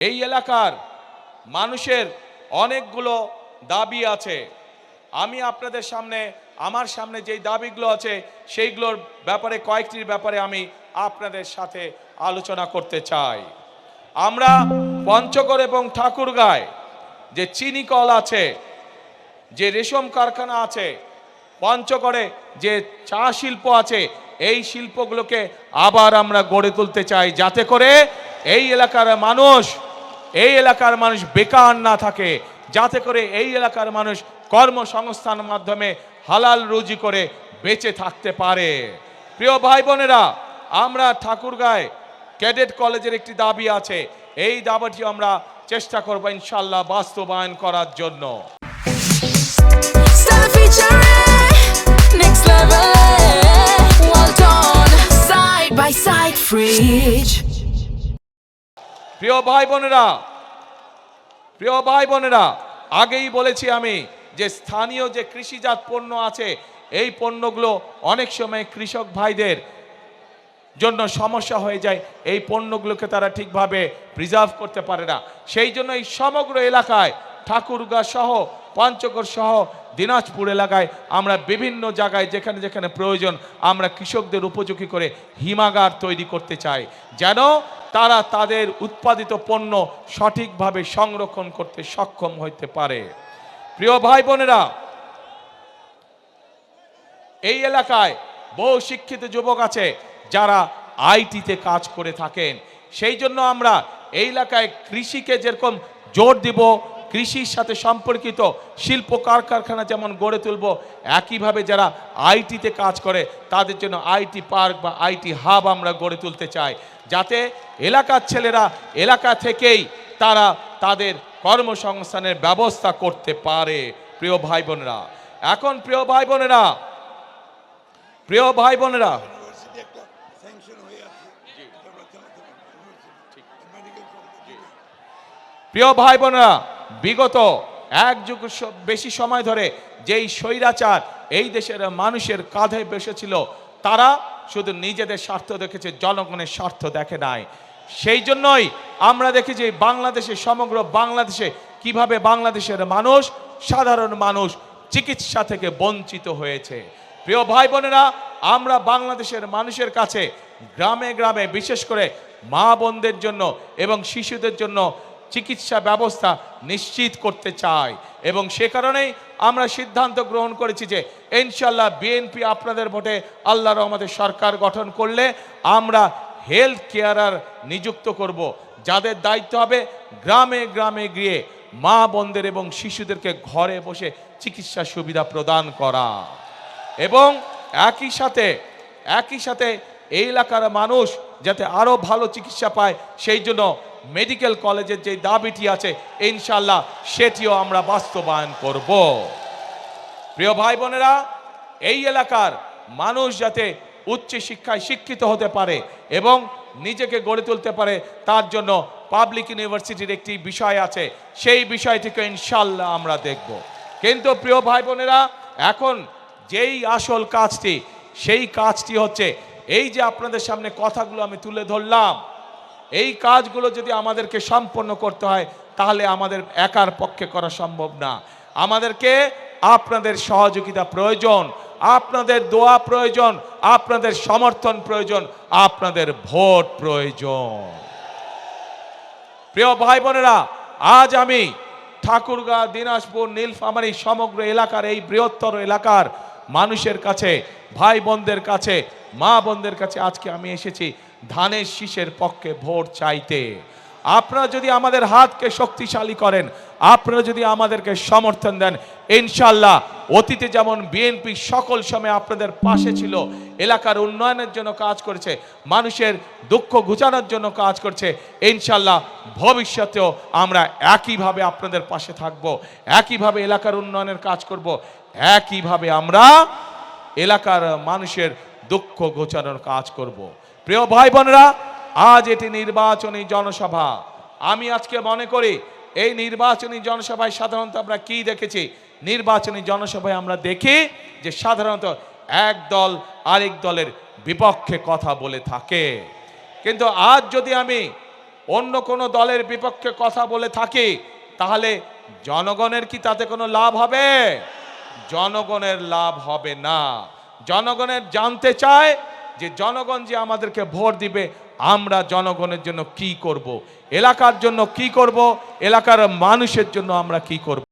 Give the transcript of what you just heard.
এই এলাকার মানুষের অনেকগুলো দাবি আছে। আমি আপনাদের সামনে আমার সামনে যেই দাবিগুলো আছে সেইগুলোর ব্যাপারে কয়েকটির ব্যাপারে আমি আপনাদের সাথে আলোচনা করতে চাই। আমরা পঞ্চগড় এবং ঠাকুরগাঁয় যে চিনি কল আছে, যে রেশম কারখানা আছে, পঞ্চগড়ে যে চা শিল্প আছে, এই শিল্পগুলোকে আবার আমরা গড়ে তুলতে চাই, যাতে করে এই এলাকার মানুষ বেকার না থাকে, যাতে করে এই এলাকার মানুষ কর্মসংস্থানের মাধ্যমে হালাল রুজি করে বেঁচে থাকতে পারে। প্রিয় ভাই বোনেরা, আমরা ঠাকুরগাঁয় ক্যাডেট কলেজের একটি দাবি আছে, এই দাবিটি আমরা চেষ্টা করব ইনশাআল্লাহ বাস্তবায়ন করার জন্য। প্রিয় ভাই বোনেরা, আগেই বলেছি আমি যে স্থানীয় যে কৃষিজাত পণ্য আছে, এই পণ্যগুলো অনেক সময় কৃষক ভাইদের জন্য সমস্যা হয়ে যায়, এই পণ্যগুলোকে তারা ঠিকভাবে প্রিজার্ভ করতে পারে না। সেই জন্য এই সমগ্র এলাকায় ঠাকুরগাঁ সহ পঞ্চগড় সহ দিনাজপুর এলাকায় আমরা বিভিন্ন জায়গায় যেখানে যেখানে প্রয়োজন আমরা কৃষকদের উপযোগী করে হিমাগার তৈরি করতে চাই, যেন তারা তাদের উৎপাদিত পণ্য সঠিকভাবে সংরক্ষণ করতে সক্ষম হতে পারে। প্রিয় ভাই বোনেরা, এই এলাকায় বহু শিক্ষিত যুবক আছে যারা আইটিতে কাজ করে থাকেন। সেই জন্য আমরা এই এলাকায় কৃষিকে যেরকম জোর দিব, কৃষির সাথে সম্পর্কিত শিল্প কারখানা যেমন গড়ে তুলব, একইভাবে যারা আইটিতে কাজ করে তাদের জন্য আইটি পার্ক বা আইটি হাব আমরা গড়ে তুলতে চাই, যাতে এলাকার ছেলেরা এলাকা থেকেই তারা তাদের কর্মসংস্থানের ব্যবস্থা করতে পারে। প্রিয় ভাই বোনেরা, এখন প্রিয় ভাই বোনেরা বিগত এক যুগ বেশি সময় ধরে যেই স্বৈরাচার এই দেশের মানুষের কাঁধে বসেছিল, তারা শুধু নিজেদের স্বার্থ দেখেছে, জনগণের স্বার্থ দেখে নাই। সেই জন্যই আমরা দেখেছি বাংলাদেশে, সমগ্র বাংলাদেশে কিভাবে বাংলাদেশের মানুষ, সাধারণ মানুষ চিকিৎসা থেকে বঞ্চিত হয়েছে। প্রিয় ভাই বোনেরা, আমরা বাংলাদেশের মানুষের কাছে গ্রামে গ্রামে বিশেষ করে মা বোনদের জন্য এবং শিশুদের জন্য চিকিৎসা ব্যবস্থা নিশ্চিত করতে চাই, এবং সে কারণেই আমরা সিদ্ধান্ত গ্রহণ করেছি যে ইনশাআল্লাহ বিএনপি আপনাদের ভোটে আল্লাহর রহমতে সরকার গঠন করলে আমরা হেলথ কেয়ারার নিযুক্ত করব, যাদের দায়িত্ব হবে গ্রামে গ্রামে গিয়ে মা বোনদের এবং শিশুদেরকে ঘরে বসে চিকিৎসা সুবিধা প্রদান করা, এবং একই সাথে এই এলাকার মানুষ যাতে আরো ভালো চিকিৎসা পায়, সেই জন্য মেডিকেল কলেজের যে দাবিটি আছে ইনশাআল্লাহ সেটিও আমরা বাস্তবায়ন করব। প্রিয় ভাই বোনেরা, এই এলাকার মানুষ যাতে উচ্চ শিক্ষায় শিক্ষিত হতে পারে এবং নিজেকে গড়ে তুলতে পারে, তার জন্য পাবলিক ইউনিভার্সিটির একটি বিষয় আছে, সেই বিষয়টিকে ইনশাআল্লাহ আমরা দেখব। কিন্তু প্রিয় ভাই বোনেরা, এখন যেই আসল কাজটি, সেই কাজটি হচ্ছে এই যে আপনাদের সামনে কথাগুলো আমি তুলে ধরলাম, এই কাজগুলো যদি আমাদেরকে সম্পন্ন করতে হয় তাহলে আমাদের একার পক্ষে করা সম্ভব না। আমাদেরকে আপনাদের সহযোগিতা প্রয়োজন, আপনাদের দোয়া প্রয়োজন, আপনাদের সমর্থন প্রয়োজন, আপনাদের ভোট প্রয়োজন। প্রিয় ভাই বোনেরা, আজ আমি ঠাকুরগাঁ, দিনাজপুর, নীলফামারী সমগ্র এলাকার এই বৃহত্তর এলাকার মানুষের কাছে, ভাই বোনদের কাছে, মা বোনদের কাছে আজকে আমি এসেছি ধানের শীষের পক্ষে ভোট চাইতে। আপনারা যদি আমাদের হাতকে শক্তিশালী করেন, আপনারা যদি আমাদেরকে সমর্থন দেন, ইনশাআল্লাহ অতীতে যেমন বিএনপি সকল সময় আপনাদের পাশে ছিল, এলাকার উন্নয়নের জন্য কাজ করেছে, মানুষের দুঃখ ঘুচানোর জন্য কাজ করছে, ইনশাআল্লাহ ভবিষ্যতেও আমরা একইভাবে আপনাদের পাশে থাকব, একইভাবে এলাকার উন্নয়নের কাজ করব, একইভাবে আমরা এলাকার মানুষের দুঃখ ঘোচানোর কাজ করব। প্রিয় ভাই বোনেরা, আজ এটি নির্বাচনী জনসভা। আমি আজকে মনে করি এই নির্বাচনী জনসভায় সাধারণত আমরা কি দেখেছি, নির্বাচনী জনসভায় আমরা দেখি যে সাধারণত এক দল আরেক দলের বিপক্ষে কথা বলে থাকে। কিন্তু আজ যদি আমি অন্য কোনো দলের বিপক্ষে কথা বলে থাকি, তাহলে জনগণের কি তাতে কোনো লাভ হবে? জনগণের লাভ হবে না। জনগণের জানতে চায় যে জনগণ যে আমাদেরকে ভোট দিবে, আমরা জনগণের জন্য কি করব, এলাকার জন্য কি করব, এলাকার মানুষের জন্য আমরা কি করব।